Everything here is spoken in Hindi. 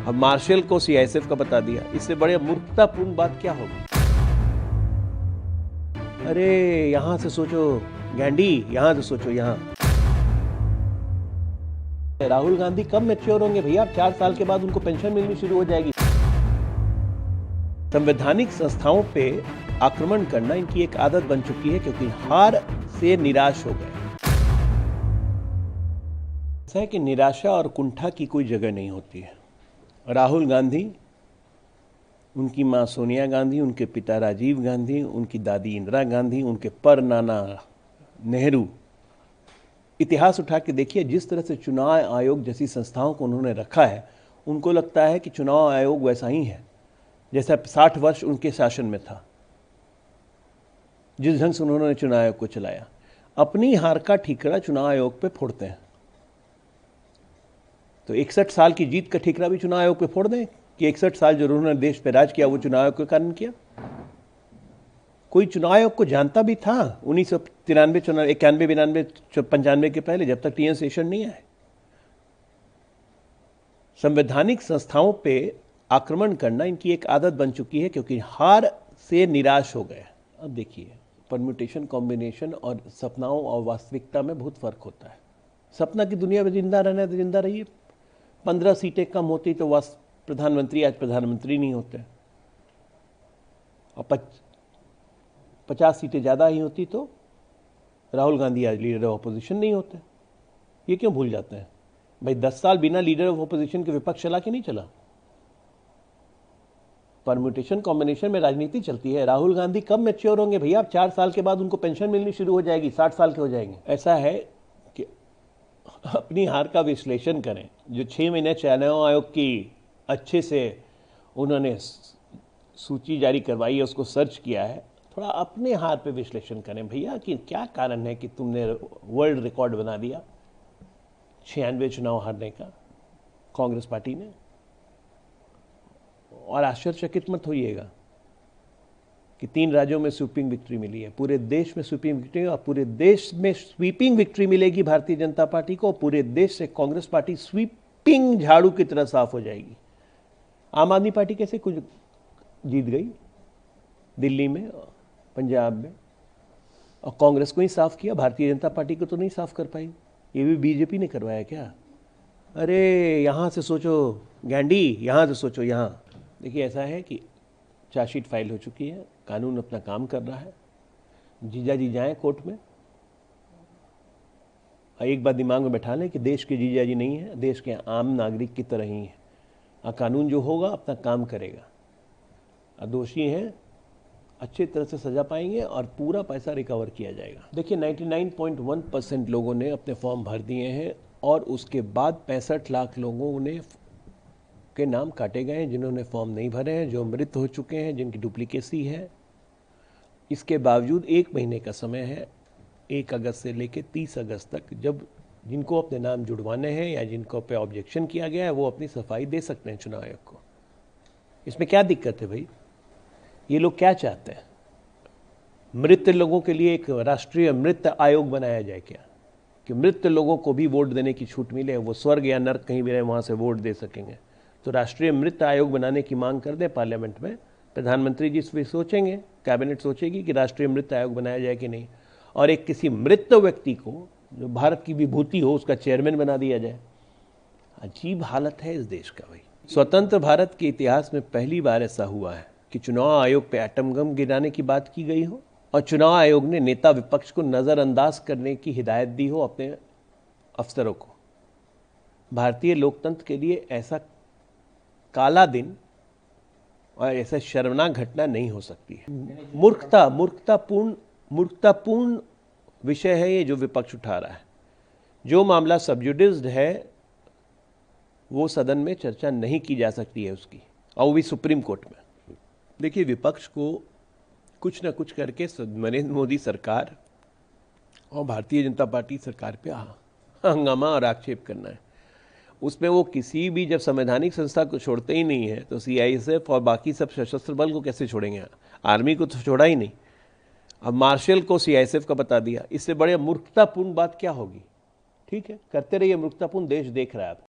अब मार्शल को सीआईएसएफ का बता दिया, इससे बड़े मूर्खतापूर्ण बात क्या होगी। अरे यहां से सोचो गैंडी, यहां से सोचो। यहां राहुल गांधी कब मैच्योर होंगे भैया? 4 साल के बाद उनको पेंशन मिलनी शुरू हो जाएगी। संवैधानिक संस्थाओं पे आक्रमण करना इनकी एक आदत बन चुकी है, क्योंकि हार से निराश हो गए। ऐसा है कि निराशा और कुंठा की कोई जगह नहीं होती है। राहुल गांधी, उनकी मां सोनिया गांधी, उनके पिता राजीव गांधी, उनकी दादी इंदिरा गांधी, उनके पर नाना नेहरू, इतिहास उठा के देखिए, जिस तरह से चुनाव आयोग जैसी संस्थाओं को उन्होंने रखा है, उनको लगता है कि चुनाव आयोग वैसा ही है जैसा 60 वर्ष उनके शासन में था। जिस ढंग से उन्होंने चुनाव आयोग को चलाया, अपनी हार का ठीकरा चुनाव आयोग पे फोड़ते हैं। तो 61 साल की जीत का ठीकरा भी चुनाव आयोग पे फोड़ दें कि 61 साल जो उन्होंने देश पे राज किया वो चुनाव आयोग के कारण किया। कोई चुनाव आयोग को जानता भी था 1993, 91, 92, 95 के पहले, जब तक टीएन शेषन नहीं आए। संवैधानिक संस्थाओं पे आक्रमण करना इनकी एक आदत बन चुकी है, क्योंकि हार से निराश हो गए। अब देखिए, परम्यूटेशन, कॉम्बिनेशन और सपनाओं और वास्तविकता में बहुत फर्क होता है। सपना की दुनिया में जिंदा रहना है तो जिंदा रहिए। 15 सीटें कम होती तो प्रधानमंत्री आज प्रधानमंत्री नहीं होते, और 50 सीटें ज़्यादा ही होती तो राहुल गांधी आज लीडर ऑफ अपोजिशन नहीं होते। ये क्यों भूल जाते हैं भाई? 10 साल बिना लीडर ऑफ अपोजिशन के विपक्ष चला कि नहीं चला? परम्यूटेशन कॉम्बिनेशन में राजनीति चलती है। राहुल गांधी कब मैच्योर होंगे भैया? 4 साल के बाद उनको पेंशन मिलनी शुरू हो जाएगी, 60 साल के हो जाएंगे। ऐसा है कि अपनी हार का विश्लेषण करें। जो 6 महीने चुनाव आयोग की अच्छे से उन्होंने सूची जारी करवाई है, उसको सर्च किया है, थोड़ा अपने हार पे विश्लेषण करें भैया कि क्या कारण है कि तुमने वर्ल्ड रिकॉर्ड बना दिया 96 चुनाव हारने का कांग्रेस पार्टी ने। और आश्चर्यचकित मत होइएगा कि 3 राज्यों में स्वीपिंग विक्ट्री मिली है। पूरे देश में स्वीपिंग विक्ट्री, और पूरे देश में स्वीपिंग विक्ट्री मिलेगी भारतीय जनता पार्टी को। पूरे देश से कांग्रेस पार्टी स्वीपिंग झाड़ू की तरह साफ हो जाएगी। आम आदमी पार्टी कैसे कुछ जीत गई दिल्ली में, पंजाब में, और कांग्रेस को ही साफ किया, भारतीय जनता पार्टी को तो नहीं साफ कर पाई। ये भी बीजेपी ने करवाया क्या? अरे यहां से सोचो गैंडी, यहां से सोचो। यहां देखिए, ऐसा है कि चार्जशीट फाइल हो चुकी है, कानून अपना काम कर रहा है। जीजा जी जाएं कोर्ट में, एक बात दिमाग में बैठा लें कि देश के जीजा जी नहीं है, देश के आम नागरिक की तरह ही है। कानून जो होगा अपना काम करेगा। दोषी हैं अच्छी तरह से सजा पाएंगे और पूरा पैसा रिकवर किया जाएगा। देखिए, 99.1% लोगों ने अपने फॉर्म भर दिए हैं, और उसके बाद 65 लाख लोगों ने के नाम काटे गए हैं जिन्होंने फॉर्म नहीं भरे हैं, जो मृत हो चुके हैं, जिनकी डुप्लीकेसी है। इसके बावजूद 1 महीने का समय है, 1 अगस्त से लेकर 30 अगस्त तक, जब जिनको अपने नाम जुड़वाने हैं या जिनको पे ऑब्जेक्शन किया गया है, वो अपनी सफाई दे सकते हैं चुनाव आयोग को। इसमें क्या दिक्कत है भाई? ये लोग क्या चाहते हैं? मृत लोगों के लिए एक राष्ट्रीय मृत आयोग बनाया जाए क्या, कि मृत लोगों को भी वोट देने की छूट मिले, वो स्वर्ग या नर्क कहीं भी रहे वहां से वोट दे सकेंगे। तो राष्ट्रीय मृत आयोग बनाने की मांग कर दें पार्लियामेंट में। प्रधानमंत्री जी इस सोचेंगे, कैबिनेट सोचेगी कि राष्ट्रीय मृत आयोग बनाया जाए कि नहीं, और एक किसी मृत व्यक्ति को जो भारत की विभूति हो उसका चेयरमैन बना दिया जाए। अजीब हालत है इस देश का भाई। स्वतंत्र भारत के इतिहास में पहली बार ऐसा हुआ है कि चुनाव आयोग पे एटम बम गिराने की बात की गई हो, और चुनाव आयोग ने नेता विपक्ष को नजरअंदाज करने की हिदायत दी हो अपने अफसरों को। भारतीय लोकतंत्र के लिए ऐसा काला दिन और ऐसा शर्मनाक घटना नहीं हो सकती है। मूर्खतापूर्ण विषय है ये जो विपक्ष उठा रहा है। जो मामला सबजुडिस्ड है वो सदन में चर्चा नहीं की जा सकती है उसकी, और वो भी सुप्रीम कोर्ट में। देखिए, विपक्ष को कुछ न कुछ करके नरेंद्र मोदी सरकार और भारतीय जनता पार्टी सरकार पे हंगामा और आक्षेप करना है। उसमें वो किसी भी, जब संवैधानिक संस्था को छोड़ते ही नहीं है, तो सीआईएसएफ और बाकी सब सशस्त्र बल को कैसे छोड़ेंगे? आर्मी को तो छोड़ा ही नहीं। अब मार्शल को सीआईएसएफ का बता दिया, इससे बड़े मूर्खतापूर्ण बात क्या होगी? ठीक है, करते रहिए मूर्खतापूर्ण, देश देख रहा है।